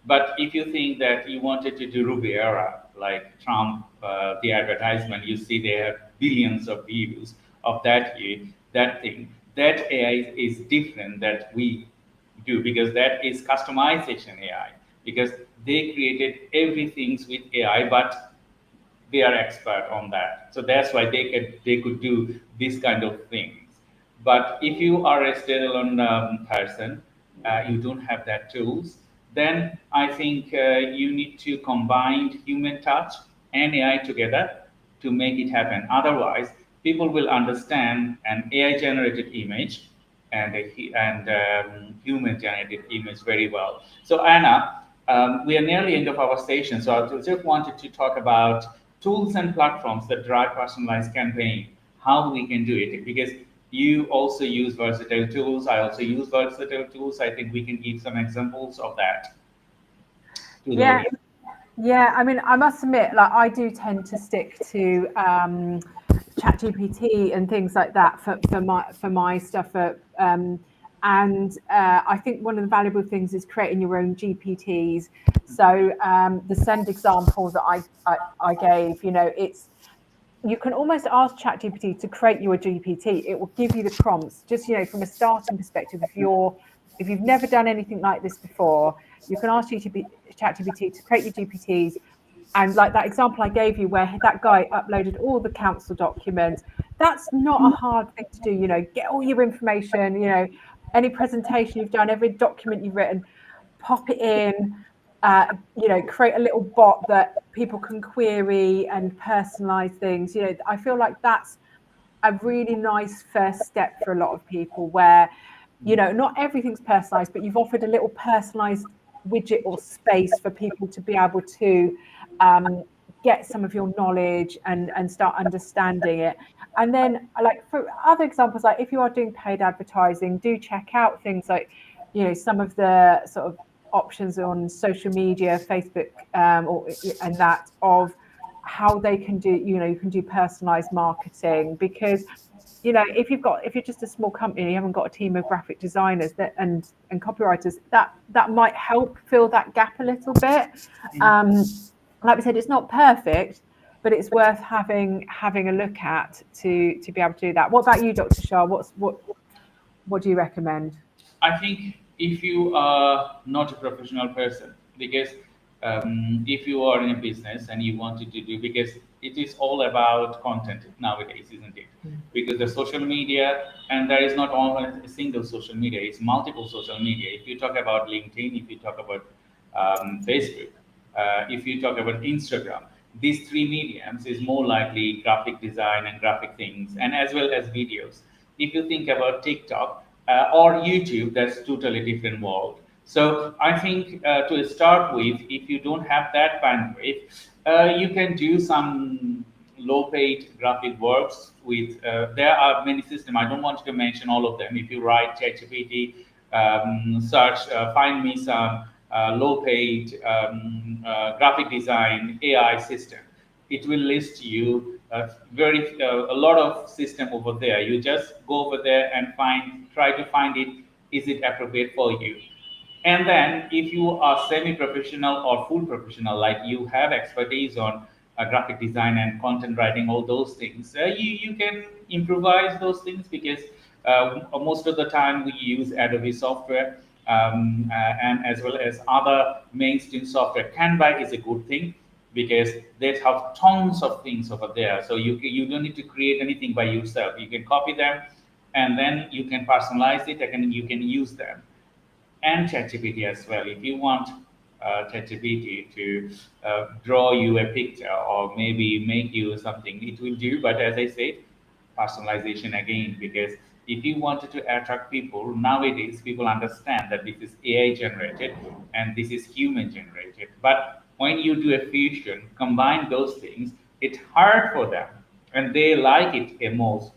But if you think that you wanted to do Rubiera, like Trump, the advertisement, you see they have billions of views of that thing. That AI is different that we do, because that is customization AI, because they created everything with AI, but they are expert on that. So that's why they could do this kind of things. But if you are a standalone person, you don't have that tools, then I think you need to combine human touch and AI together to make it happen. Otherwise, people will understand an AI generated image and human generated image very well. So Anna, we are nearly end of our session. So I just wanted to talk about tools and platforms that drive personalized campaign, how we can do it, because you also use versatile tools. I also use versatile tools. I think we can give some examples of that. Yeah. I mean, I must admit, like, I do tend to stick to ChatGPT and things like that for my stuff. And I think one of the valuable things is creating your own GPTs. So the send example that I gave, you can almost ask ChatGPT to create you a GPT. It will give you the prompts, just from a starting perspective. If you've never done anything like this before, you can ask ChatGPT to create your GPTs. And like that example I gave you, where that guy uploaded all the council documents, that's not a hard thing to do. Get all your information, any presentation you've done, every document you've written, pop it in. Create a little bot that people can query and personalize things. I feel like that's a really nice first step for a lot of people, where not everything's personalized, but you've offered a little personalized widget or space for people to be able to get some of your knowledge and start understanding it. And then, like, for other examples, like if you are doing paid advertising, do check out things like some of the sort of options on social media, Facebook, and that of how they can do, you can do personalized marketing. Because if you're just a small company and you haven't got a team of graphic designers and copywriters, that might help fill that gap a little bit. Like we said, it's not perfect, but it's worth having a look at to be able to do that. What about you, Dr. Shah? What do you recommend? I think if you are not a professional person, because if you are in a business and you wanted to do, because it is all about content nowadays, isn't it? Because the social media, and there is not only a single social media, it's multiple social media. If you talk about LinkedIn, if you talk about Facebook, if you talk about Instagram, these three mediums is more likely graphic design and graphic things, and as well as videos. If you think about TikTok or YouTube, that's totally different world. So I think to start with, if you don't have that bandwidth, you can do some low-paid graphic works with. There are many systems. I don't want to mention all of them. If you write ChatGPT, search, find me some low-paid graphic design AI system. It will list you a lot of system over there. You just go over there and try to find it. Is it appropriate for you? And then if you are semi-professional or full professional, like you have expertise on graphic design and content writing, all those things, you can improvise those things, because most of the time we use Adobe software, and as well as other mainstream software. Canva is a good thing, because they have tons of things over there. So you don't need to create anything by yourself. You can copy them, and then you can personalize it, and you can use them. And ChatGPT as well. If you want ChatGPT to draw you a picture or maybe make you something, it will do. But as I said, personalization again, because if you wanted to attract people, nowadays people understand that this is AI generated and this is human generated. But when you do a fusion, combine those things, it's hard for them, and they like it a most,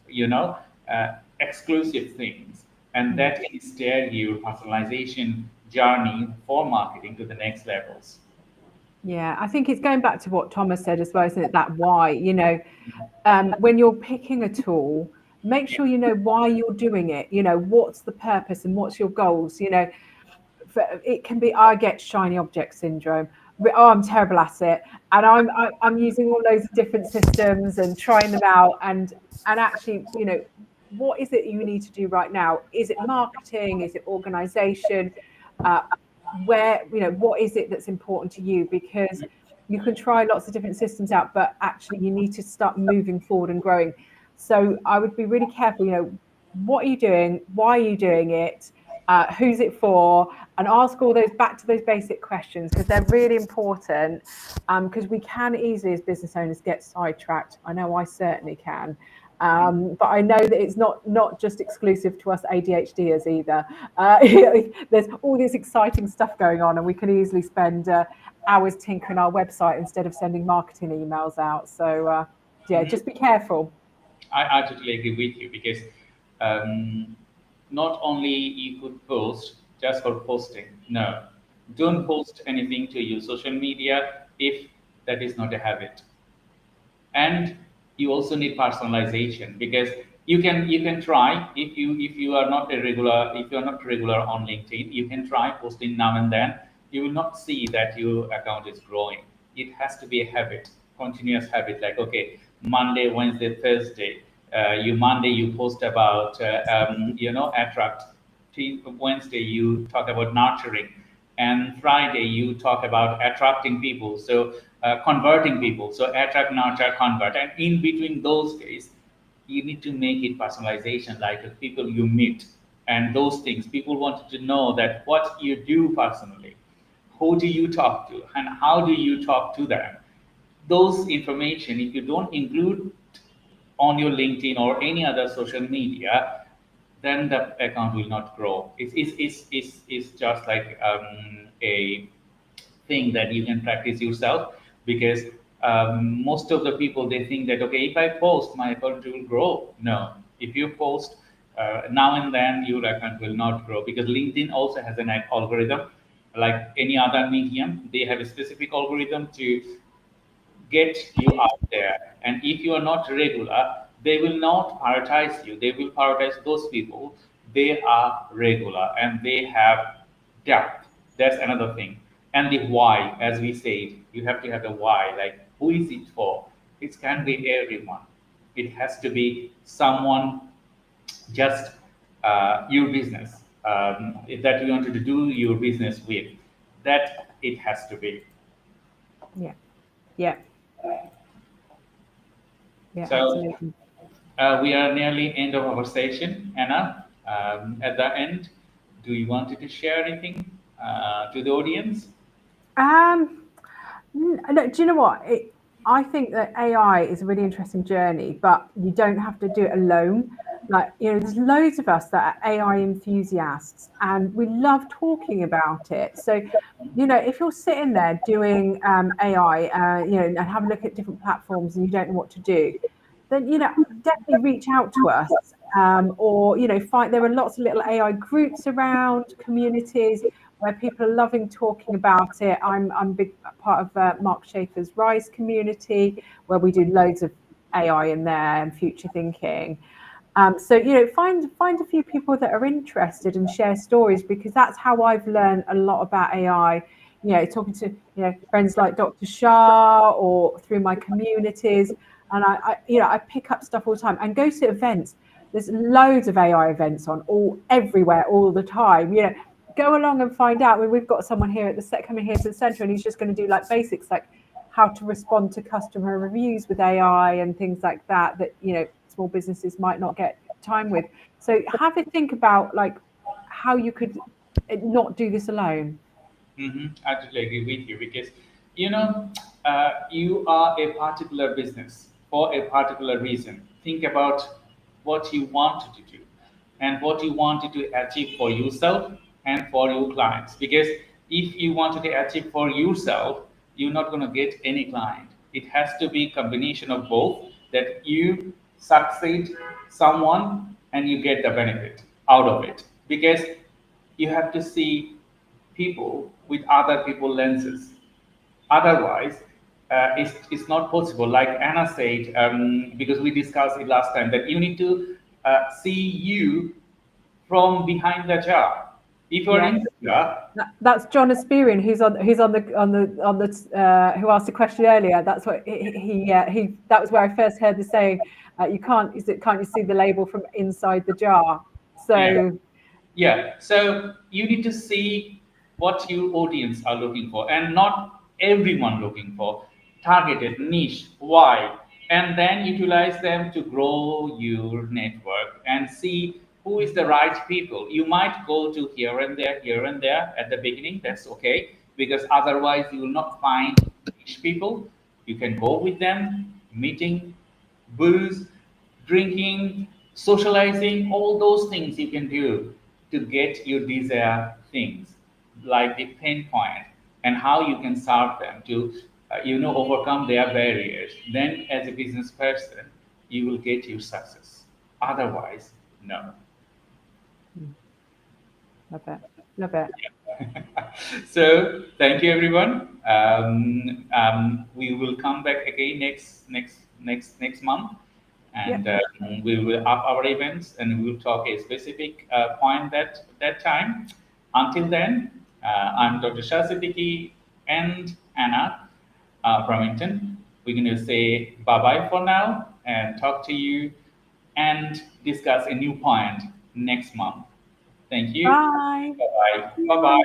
exclusive things, and that can steer your personalization journey for marketing to the next levels. Yeah, I think it's going back to what Thomas said as well, isn't it? That why, when you're picking a tool, make sure you know why you're doing it. What's the purpose and what's your goals? It can be, I get shiny object syndrome. Oh, I'm terrible at it, and I'm using all those different systems and trying them out, and actually, what is it you need to do right now? Is it marketing? Is it organization? What is it that's important to you? Because you can try lots of different systems out, but actually you need to start moving forward and growing. So I would be really careful, what are you doing? Why are you doing it? Who's it for? And ask all those back to those basic questions, because they're really important, because we can easily as business owners get sidetracked. I know I certainly can. But I know that it's not just exclusive to us ADHDers either. There's all this exciting stuff going on, and we can easily spend hours tinkering our website instead of sending marketing emails out. So just be careful. I totally agree with you, because not only you could post just for posting. No, don't post anything to your social media if that is not a habit. And you also need personalization, because you can try, if you are not regular on LinkedIn, you can try posting now and then. You will not see that your account is growing. It has to be a habit. continuous habit, like, okay, Monday, Wednesday, Thursday, you post about attract. Wednesday you talk about nurturing, and Friday you talk about attracting people, so converting people, so attract, nurture, convert, and in between those days you need to make it personalization, like the people you meet and those things. People wanted to know that what you do personally, who do you talk to, and how do you talk to them. Those information, if you don't include on your LinkedIn or any other social media, then the account will not grow. It's just like a thing that you can practice yourself, because most of the people, they think that, okay, if I post, my account will grow. No, if you post now and then, your account will not grow, because LinkedIn also has an algorithm like any other medium. They have a specific algorithm to get you out there. And if you are not regular, they will not prioritize you. They will prioritize those people. They are regular and they have depth. That's another thing. And the why, as we said, you have to have a why. Like, who is it for? It can be everyone. It has to be someone, just your business, that you wanted to do your business with. That it has to be. Yeah. Yeah. Yeah, So absolutely. we are nearly end of our session, Anna. At the end, do you want to share anything to the audience? Look, do you know what? I think that AI is a really interesting journey, but you don't have to do it alone. Like, there's loads of us that are AI enthusiasts and we love talking about it. So, if you're sitting there doing AI, and have a look at different platforms and you don't know what to do, then, definitely reach out to us. Or, find there are lots of little AI groups around, communities where people are loving talking about it. I'm a big part of Mark Schaefer's Rise community, where we do loads of AI in there and future thinking. So find a few people that are interested and share stories, because that's how I've learned a lot about AI. Talking to friends like Dr. Shah, or through my communities, and I pick up stuff all the time and go to events. There's loads of AI events on everywhere all the time. Go along and find out. I mean, we've got someone here at the set coming here to the centre, and he's just going to do like basics, like how to respond to customer reviews with AI and things like that small businesses might not get time with. So have a think about like how you could not do this alone. I totally agree with you, because you are a particular business for a particular reason. Think about what you wanted to do and what you wanted to achieve for yourself and for your clients. Because if you wanted to achieve for yourself, you're not going to get any client. It has to be a combination of both, that you succeed someone and you get the benefit out of it. Because you have to see people with other people lenses. Otherwise, it's not possible. Like Anna said, because we discussed it last time, that you need to see you from behind the jar. If you're Yeah. in the jar, That's John Asperian, who's on the who asked the question earlier. That's what he that was where I first heard the saying, can't you see the label from inside the jar? yeah, So yeah. So you need to see what your audience are looking for, and not everyone looking for. Targeted niche, why, and then utilize them to grow your network and see who is the right people. You might go to here and there at the beginning. That's okay, because otherwise you will not find niche people. You can go with them, meeting, booze, drinking, socializing, all those things you can do to get your desired things, like the pain point, and how you can serve them to, overcome their barriers. Then, as a business person, you will get your success. Otherwise, no. love it. So, thank you, everyone. We will come back again next month, and we will up our events, and we will talk a specific point that time. Until then, I'm Dr. Shah Siddiqui and Anna from Inton. we're going to say bye-bye for now and talk to you and discuss a new point next month. Thank you. Bye. Bye-bye. Bye-bye.